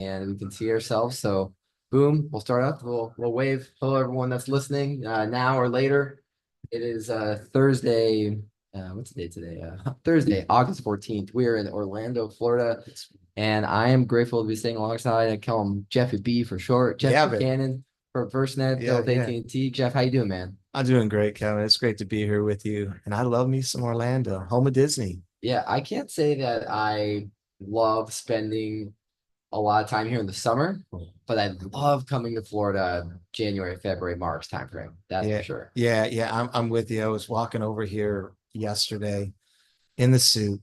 and we can see ourselves. So, boom, we'll start up. We'll wave. Hello, everyone that's listening now or later. It is Thursday. What's the date today? Thursday, August 14th. We are in Orlando, Florida, and I am grateful to be staying alongside. I call him Jeffy B for short. Jeff Yeah, but Buchanan for FirstNet, yeah, built yeah. AT&T. Jeff, how you doing, man? I'm doing great, Kevin. It's great to be here with you. And I love me some Orlando, home of Disney. Yeah, I can't say that I love spending a lot of time here in the summer, but I love coming to Florida January, February, March timeframe. That's for Yeah, sure. yeah. I'm with you. I was walking over here yesterday in the suit,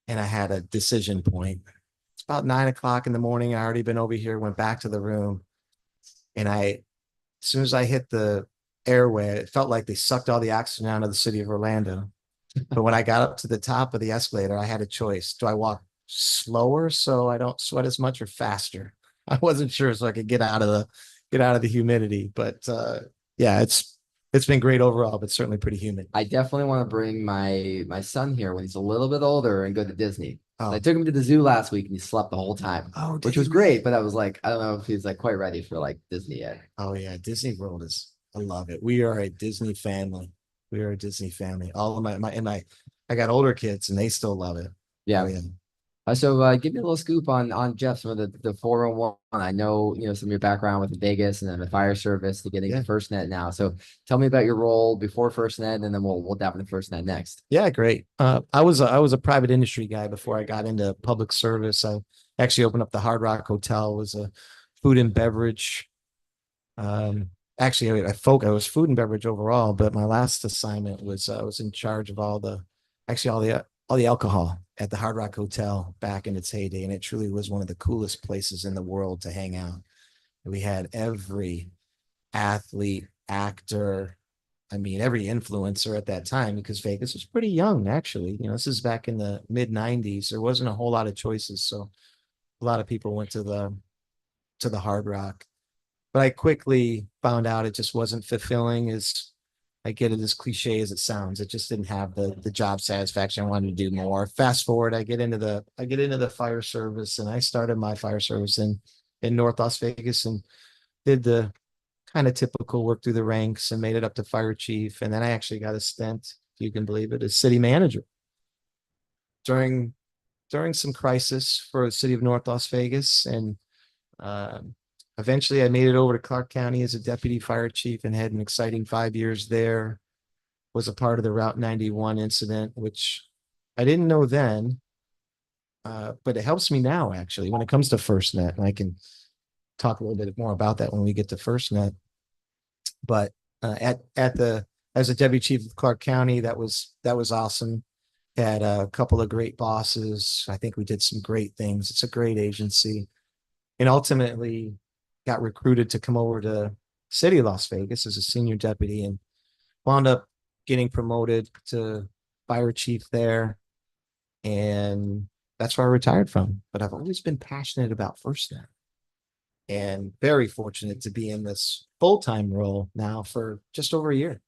and I had a decision point. It's about 9 o'clock in the morning. I already been over here, went back to the room, and as soon as I hit the airway, it felt like they sucked all the oxygen out of the city of Orlando. But when I got up to the top of the escalator, I had a choice. Do I walk slower so I don't sweat as much or faster? I wasn't sure, so I could get out of the humidity. But yeah, it's been great overall, but certainly pretty humid. I definitely want to bring my son here when he's a little bit older and go to Disney. I Oh, took him to the zoo last week and he slept the whole time, oh, did which he was great. really? But I was like, I don't know if he's like quite ready for like Disney yet. Oh yeah, Disney World is. I love it. We are a Disney family. We are a Disney family. All of I got older kids and they still love it. Oh Yeah. yeah. So give me a little scoop on Jeff, some of the 401. I know, some of your background with Vegas and then the fire service to getting to Yeah. FirstNet now. So tell me about your role before FirstNet, and then we'll dive into FirstNet next. Yeah, great. I was a private industry guy before I got into public service. I actually opened up the Hard Rock Hotel. It was a food and beverage. Um, actually, I was food and beverage overall, but my last assignment was I was in charge of all the alcohol at the Hard Rock Hotel back in its heyday, and it truly was one of the coolest places in the world to hang out. We had every athlete, actor, I mean, every influencer at that time because Vegas was pretty young, actually. This is back in the mid 90s. There wasn't a whole lot of choices. So a lot of people went to the Hard Rock. But I quickly found out it just wasn't fulfilling as I get it as cliche as it sounds. It just didn't have the job satisfaction. I wanted to do more. Fast forward, I get into the fire service and I started my fire service in North Las Vegas and did the kind of typical work through the ranks and made it up to fire chief. And then I actually got a stint, if you can believe it, as city manager during during some crisis for the city of North Las Vegas. And um, eventually I made it over to Clark County as a deputy fire chief and had an exciting 5 years there. Was a part of the Route 91 incident, which I didn't know then, but it helps me now actually when it comes to FirstNet. And I can talk a little bit more about that when we get to FirstNet. But at the as a deputy chief of Clark County, that was awesome. Had a couple of great bosses. I think we did some great things. It's a great agency, and ultimately got recruited to come over to City of Las Vegas as a senior deputy, and wound up getting promoted to fire chief there, and that's where I retired from. But I've always been passionate about FirstNet and very fortunate to be in this full-time role now for just over a year.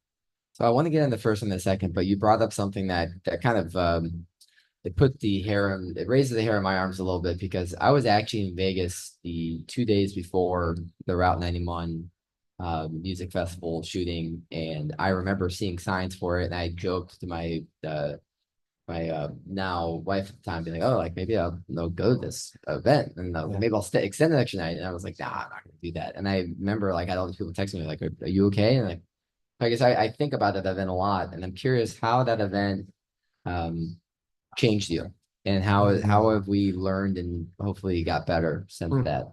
So I want to get into first in a second, but you brought up something that kind of it raises the hair on my arms a little bit because I was actually in Vegas the 2 days before the Route 91 music festival shooting, and I remember seeing signs for it, and I joked to my now wife at the time, being like, "Oh, like maybe I'll go to this event, and Yeah. maybe I'll stay extend the next night." And I was like, "Nah, I'm not gonna do that." And I remember like I had all these people texting me like, "Are you okay?" And like, I guess I think about that event a lot, and I'm curious how that event um changed you, and how Mm. have we learned and hopefully got better since Mm. that.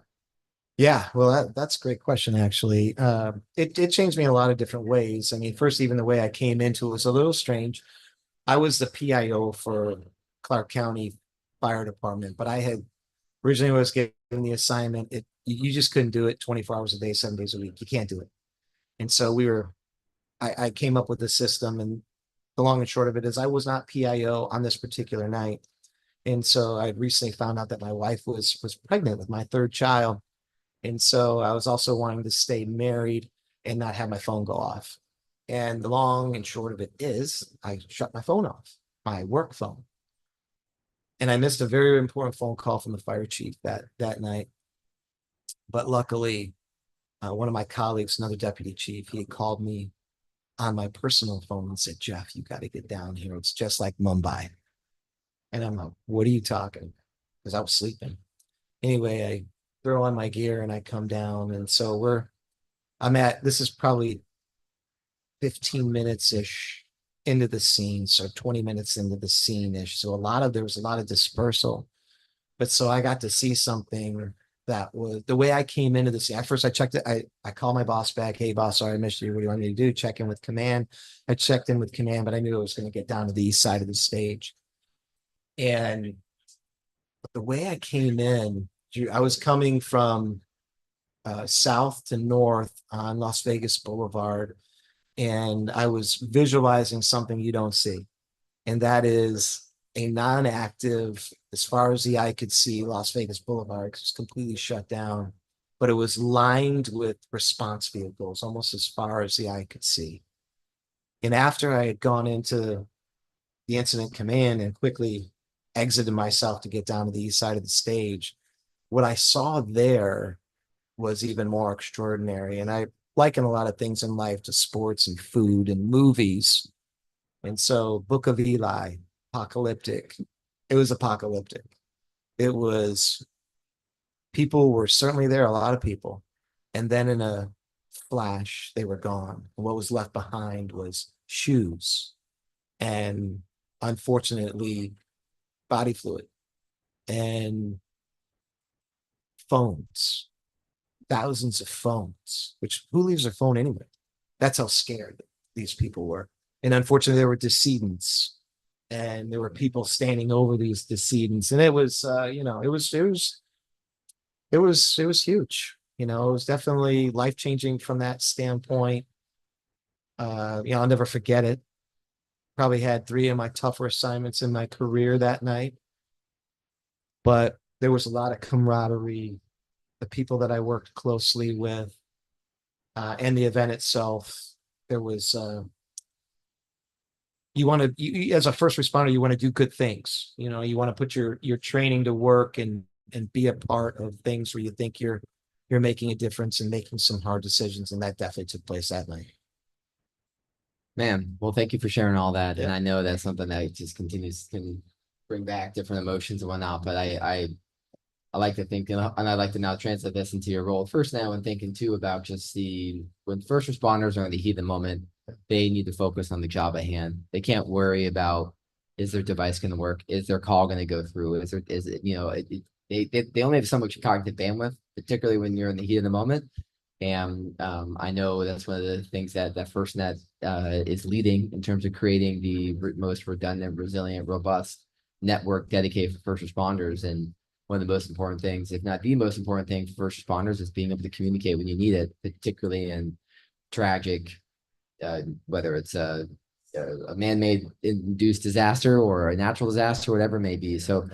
Yeah, well, that's a great question, actually. It changed me in a lot of different ways. I mean, first, even the way I came into it was a little strange. I was the PIO for Clark County Fire Department, but I had originally was given the assignment. You just couldn't do it 24 hours a day, 7 days a week. You can't do it. And so I came up with a system, and the long and short of it is I was not PIO on this particular night. And so I recently found out that my wife was pregnant with my third child. And so I was also wanting to stay married and not have my phone go off. And the long and short of it is I shut my phone off, my work phone. And I missed a very important phone call from the fire chief that night. But luckily, one of my colleagues, another deputy chief, he had called me on my personal phone and said, "Jeff, you got to get down here. It's just like Mumbai." And I'm like, "What are you talking?" Because I was sleeping. Anyway, I throw on my gear and I come down. And so this is probably 15 minutes ish into the scene. So 20 minutes into the scene ish. So there was a lot of dispersal. But so I got to see something that was the way I came into the scene. At first I checked it. I called my boss back. "Hey boss, sorry I missed you. What do you want me to do?" Check in with command. I checked in with command, but I knew I was going to get down to the east side of the stage. And the way I came in, I was coming from south to north on Las Vegas Boulevard, and I was visualizing something you don't see, and that is a non-active, as far as the eye could see, Las Vegas Boulevard was completely shut down, but it was lined with response vehicles almost as far as the eye could see. And after I had gone into the incident command and quickly exited myself to get down to the east side of the stage, what I saw there was even more extraordinary. And I liken a lot of things in life to sports and food and movies. And so, Book of Eli, apocalyptic. It was apocalyptic. It was, people were certainly there, a lot of people. And then in a flash, they were gone. And what was left behind was shoes and, unfortunately, body fluid and phones, thousands of phones, which who leaves their phone anyway? That's how scared these people were. And unfortunately, there were decedents, and there were people standing over these decedents. And it was, it was huge. It was definitely life changing from that standpoint. I'll never forget it. Probably had three of my tougher assignments in my career that night, but there was a lot of camaraderie. The people that I worked closely with, and the event itself, there was, as a first responder, you want to do good things. You want to put your training to work and be a part of things where you think you're making a difference and making some hard decisions. And that definitely took place that night. Man, well, thank you for sharing all that. And Yeah. I know that's something that just can bring back different emotions and whatnot. But I like to think, and I like to now translate this into your role first now, and thinking too about just when first responders are in the heat of the moment, they need to focus on the job at hand. They can't worry about, is their device going to work? Is their call going to go through? Is it, they only have so much cognitive bandwidth, particularly when you're in the heat of the moment. And I know that's one of the things that FirstNet is leading in terms of creating the most redundant, resilient, robust network dedicated for first responders. And one of the most important things, if not the most important thing for first responders, is being able to communicate when you need it, particularly in tragic, whether it's a man-made induced disaster or a natural disaster, whatever it may be. So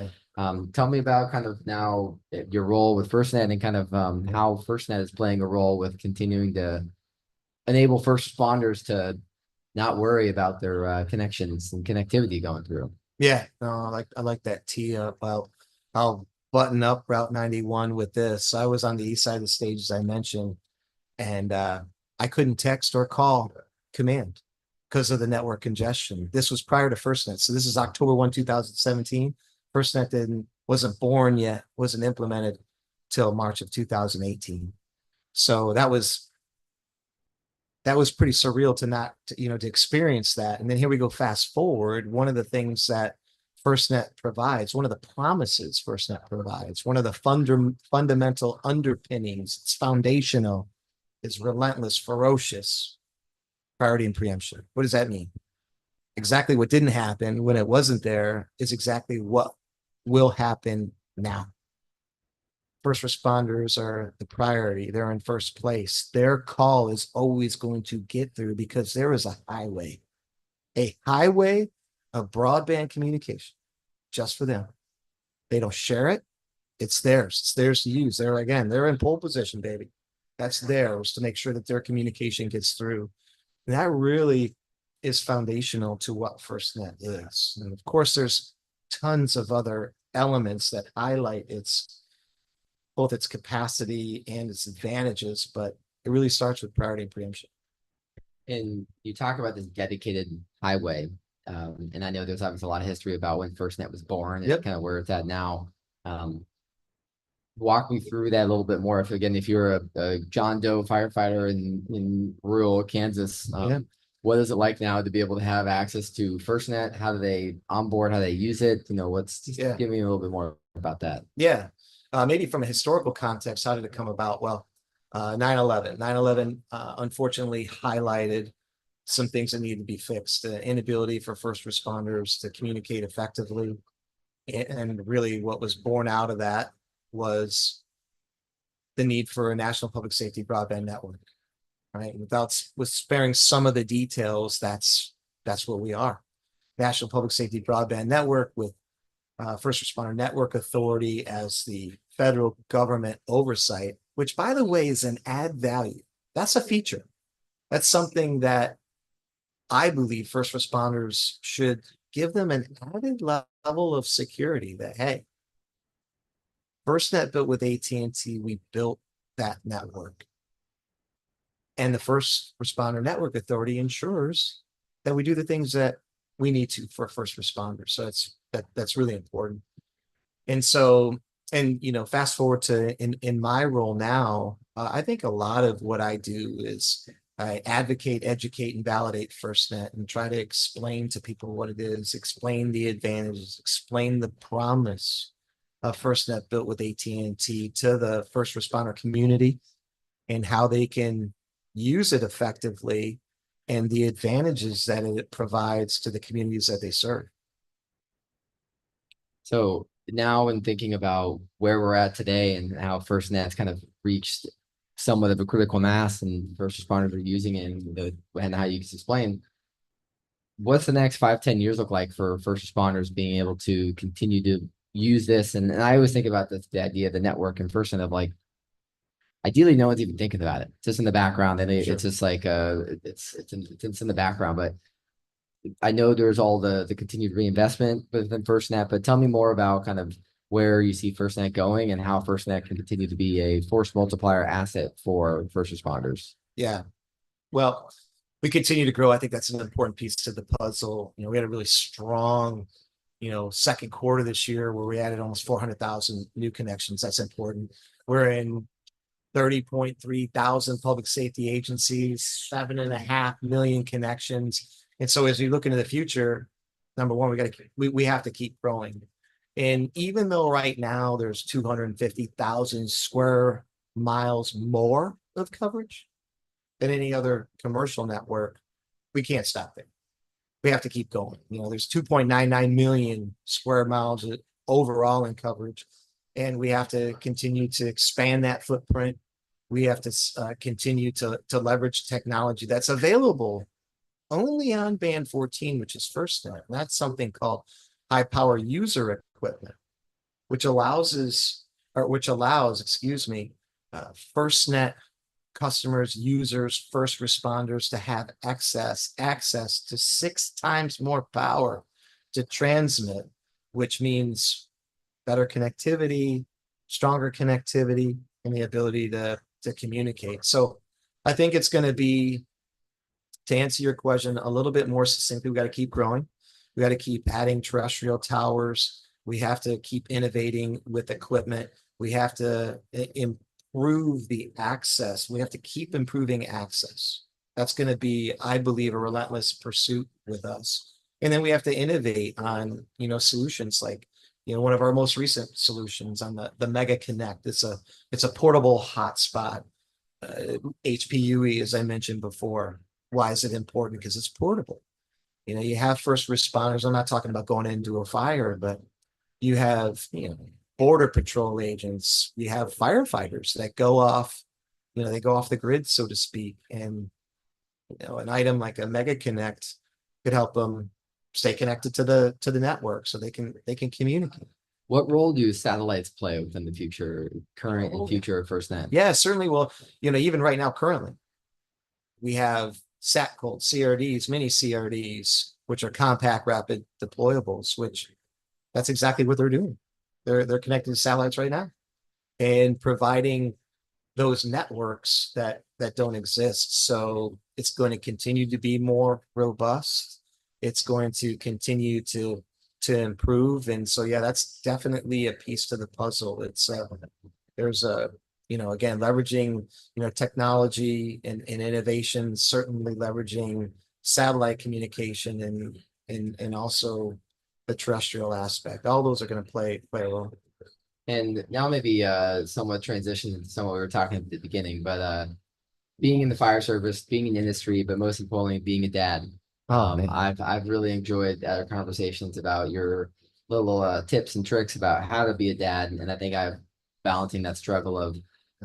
tell me about kind of now your role with FirstNet and kind of how FirstNet is playing a role with continuing to enable first responders to not worry about their connections and connectivity going through. Yeah, no, I like that tee up. I'll button up Route 91 with this. I was on the east side of the stage, as I mentioned, and I couldn't text or call command because of the network congestion. This was prior to FirstNet. So this is October 1, 2017. FirstNet wasn't born yet, wasn't implemented till March of 2018. So that was pretty surreal to experience that. And then here we go, fast forward. One of the things that FirstNet provides, one of the promises FirstNet provides, one of the fundamental underpinnings, it's foundational, is relentless, ferocious priority and preemption. What does that mean? Exactly what didn't happen when it wasn't there is exactly what will happen now. First responders are the priority. They're in first place. Their call is always going to get through because there is a highway of broadband communication just for them. They don't share it. It's theirs. It's theirs to use. They're in pole position, baby. That's theirs to make sure that their communication gets through. And that really is foundational to what FirstNet is. And of course, there's tons of other elements that highlight its both its capacity and its advantages, but it really starts with priority and preemption. And you talk about this dedicated highway, and I know there's obviously a lot of history about when FirstNet was born and Yep. kind of where it's at now. Walk me through that a little bit more. If again, if you're a John Doe firefighter in rural Kansas, Yeah. what is it like now to be able to have access to FirstNet? How do they onboard? How do they use it? What's Yeah. give me a little bit more about that. Yeah. Maybe from a historical context, how did it come about? Well, 9/11. 9/11 unfortunately highlighted some things that needed to be fixed. The inability for first responders to communicate effectively. And really what was born out of that was the need for a national public safety broadband network, right? With sparing some of the details, that's what we are. National Public Safety Broadband Network with First Responder Network Authority as the federal government oversight, which by the way is an add value. That's a feature. That's something that I believe first responders should give them an added level of security that, hey, FirstNet built with AT&T, we built that network. And the First Responder Network Authority ensures that we do the things that we need to for first responders. So that's really important. And so, and fast forward to in my role now, I think a lot of what I do is I advocate, educate, and validate FirstNet and try to explain to people what it is, explain the advantages, explain the promise of FirstNet built with AT&T to the first responder community and how they can use it effectively and the advantages that it provides to the communities that they serve. So now, in thinking about where we're at today and how FirstNet's kind of reached somewhat of a critical mass and first responders are using it and how you can explain, what's the next 5, 10 years look like for first responders being able to continue to use this? And I always think about the idea of the network and FirstNet of like, ideally, no one's even thinking about it. It's just in the background, and Sure. it's just like it's in the background. But I know there's all the continued reinvestment within FirstNet. But tell me more about kind of where you see FirstNet going and how FirstNet can continue to be a force multiplier asset for first responders. Yeah. Well, we continue to grow. I think that's an important piece to the puzzle. We had a really strong, second quarter this year where we added almost 400,000 new connections. That's important. We're in 30.3 thousand public safety agencies, 7.5 million connections. And so as we look into the future, number one, we have to keep growing. And even though right now there's 250,000 square miles more of coverage than any other commercial network, we can't stop there. We have to keep going. There's 2.99 million square miles overall in coverage, and we have to continue to expand that footprint. We have to continue to leverage technology that's available only on band 14, which is FirstNet. And that's something called high power user equipment, which allows, FirstNet customers, users, first responders to have access to 6 times more power to transmit, which means better connectivity, stronger connectivity, and the ability to communicate. So I think it's going to be, to answer your question a little bit more succinctly, we got to keep growing. We got to keep adding terrestrial towers. We have to keep innovating with equipment. We have to improve the access. We have to keep improving access. That's going to be, I believe, a relentless pursuit with us. And then we have to innovate on, solutions like, one of our most recent solutions on the Mega Connect. It's a portable hotspot, HPUE, as I mentioned before. Why is it important? Because it's portable. You have first responders. I'm not talking about going into a fire, but you have, border patrol agents. You have firefighters that go off, they go off the grid, so to speak. And, an item like a Mega Connect could help them stay connected to the network so they can communicate. What role do satellites play within the current and future of FirstNet? Yeah, certainly. Well, even right now, currently, we have CRDs, mini CRDs, which are compact rapid deployables, which That's exactly what they're doing. They're connected to satellites right now and providing those networks that don't exist. So it's going to continue to be more robust. It's going to continue to improve. And so yeah, that's definitely a piece to the puzzle. It's there's a again leveraging technology and innovation, certainly leveraging satellite communication and also the terrestrial aspect. All those are going to play a role. And now maybe somewhat transition into some of what we were talking at the beginning, but being in the fire service, being in industry, but most importantly, being a dad. Oh man. I've really enjoyed our conversations about your little tips and tricks about how to be a dad, and I think I'm balancing that struggle of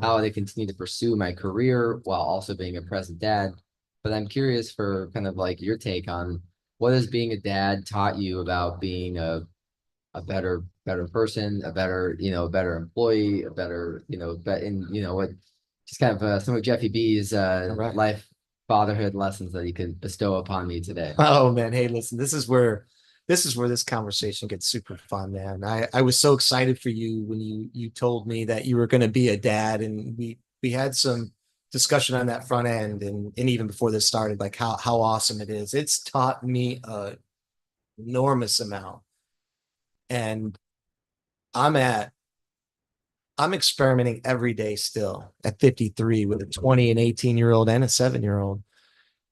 how to continue to pursue my career while also being a present dad. But I'm curious for kind of like your take on what has being a dad taught you about being a better person, a better, a better employee, a better, but in, what just kind of some of Jeffy B's All right. life fatherhood lessons that he could bestow upon me today. Oh man, hey, listen, this is where this conversation gets super fun, man. I was so excited for you when you told me that you were going to be a dad, and we had some discussion on that front end, and even before this started, like how awesome it is. It's taught me a enormous amount, and I'm at I'm experimenting every day still at 53 with a 20 and 18-year-old and a 7-year-old.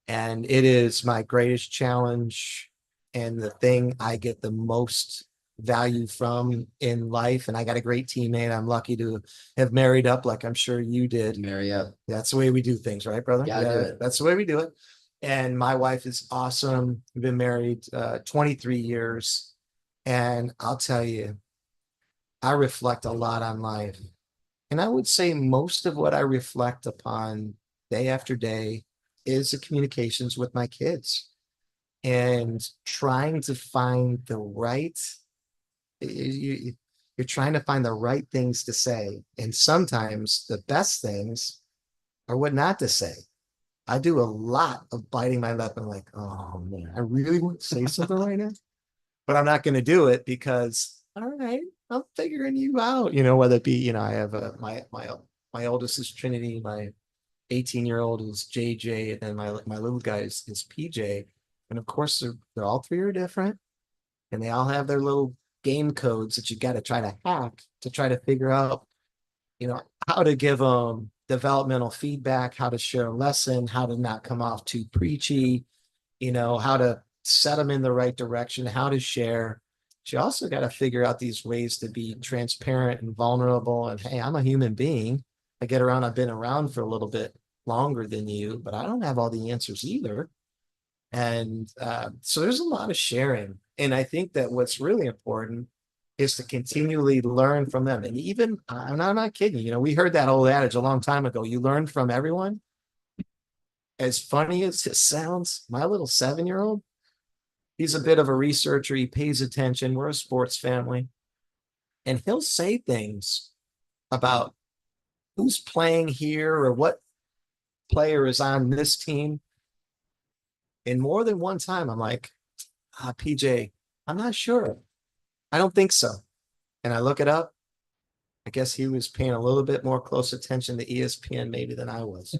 And it is my greatest challenge and the thing I get the most value from in life. And I got a great teammate. I'm lucky to have married up like I'm sure you did. Marry up. That's the way we do things, right, brother? Gotta do it. That's the way we do it. And my wife is awesome. We've been married 23 years. And I'll tell you, I reflect a lot on life. And I would say most of what I reflect upon day after day is the communications with my kids and trying to find the right, you, you're trying to find the right things to say. And sometimes the best things are what not to say. I do a lot of biting my lip and like, oh man, I really want to say something right now, but I'm not going to do it because, all right, I'm figuring you out, whether it be, I have my oldest is Trinity, my 18-year-old is JJ, and then my little guy is PJ. And of course, they're all three are different, and they all have their little game codes that you got to try to hack to try to figure out, how to give them developmental feedback, how to share a lesson, how to not come off too preachy, how to set them in the right direction, how to share. But you also got to figure out these ways to be transparent and vulnerable. And hey, I'm a human being. I've been around for a little bit longer than you, but I don't have all the answers either. And so there's a lot of sharing. And I think that what's really important is to continually learn from them. And even, I'm not kidding, we heard that old adage a long time ago. You learn from everyone. As funny as it sounds, my little 7-year-old, he's a bit of a researcher. He pays attention. We're a sports family. And he'll say things about who's playing here or what player is on this team. And more than one time, I'm like, PJ, I'm not sure. I don't think so. And I look it up. I guess he was paying a little bit more close attention to ESPN maybe than I was.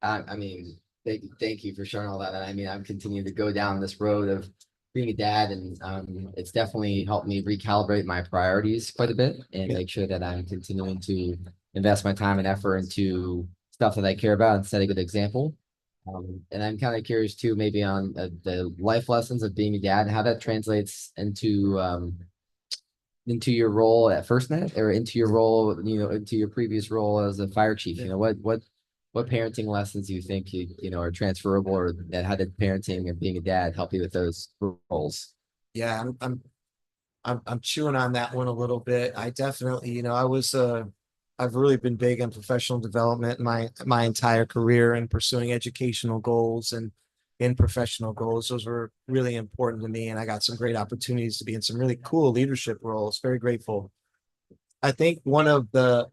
I mean, thank you for sharing all that. And I mean, I'm continuing to go down this road of being a dad, and it's definitely helped me recalibrate my priorities quite a bit and Yeah. make sure that I'm continuing to invest my time and effort into stuff that I care about and set a good example. And I'm kind of curious too, maybe on the life lessons of being a dad, how that translates into your role at FirstNet or into your role, into your previous role as a fire chief. What parenting lessons do you think are transferable, or that how did parenting and being a dad help you with those roles? Yeah, I'm chewing on that one a little bit. I definitely, I've really been big on professional development my entire career and pursuing educational goals and in professional goals. Those were really important to me, and I got some great opportunities to be in some really cool leadership roles. Very grateful. I think and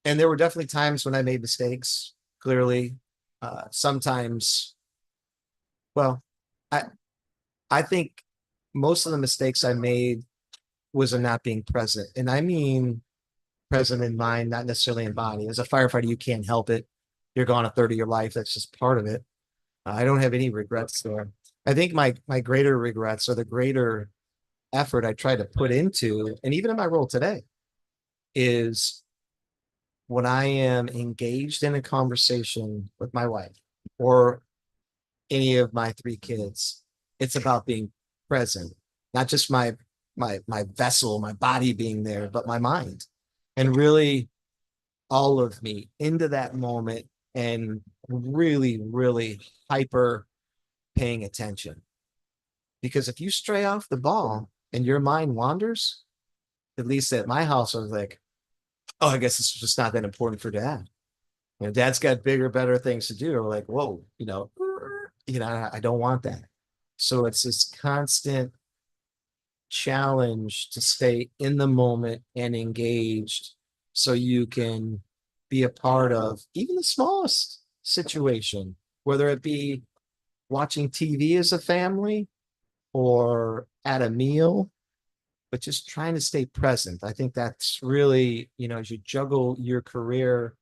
there were definitely times when I made mistakes. Clearly, sometimes, well, I I think most of the mistakes I made was in not being present. And I mean present in mind, not necessarily in body. As a firefighter, you can't help it. You're gone a third of your life. That's just part of it. I don't have any regrets there. I think my greater regrets are the greater effort I try to put into, and even in my role today, is when I am engaged in a conversation with my wife or any of my three kids, it's about being present, not just my vessel, my body being there, but my mind, and really all of me into that moment and really, really hyper paying attention. Because if you stray off the ball and your mind wanders, at least at my house, I was like, oh, I guess it's just not that important for dad. Dad's got bigger, better things to do. Or like, whoa, I don't want that. So it's this constant challenge to stay in the moment and engaged so you can be a part of even the smallest situation, whether it be watching TV as a family or at a meal, but just trying to stay present. I think that's really, as you juggle your career,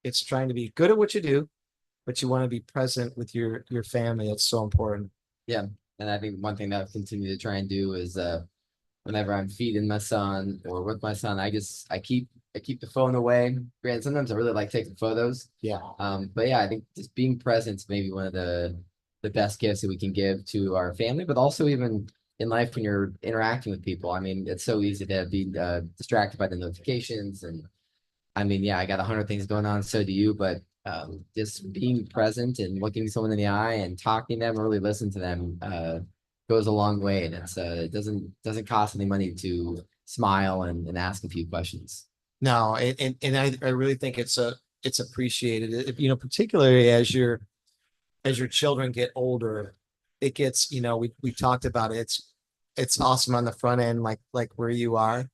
it's trying to be good at what you do, but you want to be present with your family. It's so important. Yeah. And I think one thing that I've continued to try and do is whenever I'm feeding my son or with my son, I keep the phone away. Granted, sometimes I really like taking photos. Yeah. But yeah, I think just being present is maybe one of the best gifts that we can give to our family, but also even in life when you're interacting with people. I mean, it's so easy to be distracted by the notifications, and I mean, yeah, I got 100 things going on, so do you, but just being present and looking someone in the eye and talking to them, really listen to them, goes a long way. And it doesn't cost any money to smile and ask a few questions. No, and I really think it's appreciated. Particularly as your children get older, it gets, we talked about it. It's awesome on the front end, like where you are.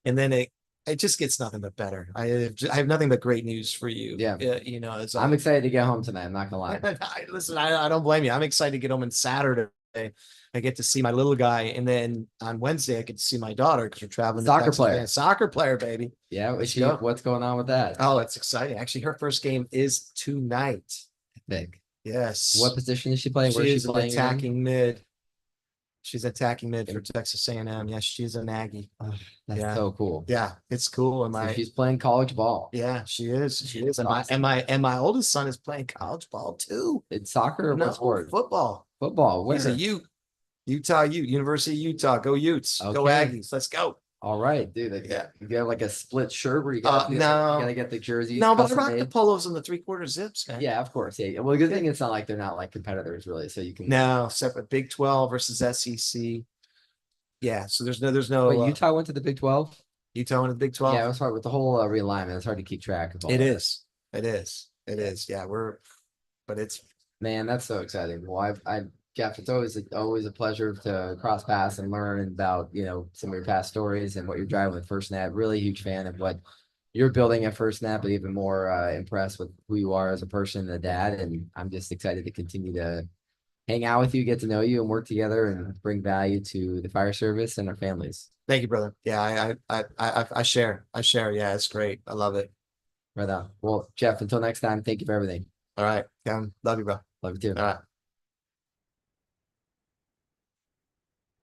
And then it just gets nothing but better. I have nothing but great news for you. Yeah. As I'm excited to get home tonight. I'm not gonna lie. Listen, I don't blame you. I'm excited to get home on Saturday. I get to see my little guy, and then on Wednesday I get to see my daughter because we're traveling. Soccer player. Soccer player, baby. Yeah, what's going on with that? Oh, it's exciting. Actually, her first game is tonight. Big. Yes. What position is she playing? Where She's she playing attacking mid. She's attacking mid for Texas A&M. Yeah, she's an Aggie. Oh, that's so cool. Yeah, it's cool. And so she's playing college ball. Yeah, she is. She is. And awesome. my oldest son is playing college ball too. It's soccer or what sport? Football. Football. Where? He's a Utah University of Utah. Go Utes. Okay. Go Aggies. Let's go. All right, dude. Yeah. You got like a split shirt where you no, you gotta get the jerseys. No, but I rock the polos and the 3/4 zips, man. Yeah, of course. Yeah. Well, the good thing it's not like they're not like competitors really, so you can. No, separate Big 12 versus SEC. Yeah, so there's no. Wait, Utah went to the Big 12. Utah went to the Big 12. Yeah, it was hard with the whole realignment. It's hard to keep track of all. It is. It is. Yeah, but it's. Man, that's so exciting. Well, Jeff, it's always a pleasure to cross paths and learn about some of your past stories and what you're driving with FirstNet. Really huge fan of what you're building at FirstNet, but even more impressed with who you are as a person and a dad. And I'm just excited to continue to hang out with you, get to know you, and work together and bring value to the fire service and our families. Thank you, brother. Yeah, I share. Yeah, it's great. I love it. Right on. Well, Jeff, until next time, thank you for everything. All right. Love you, bro. Love you too. All right.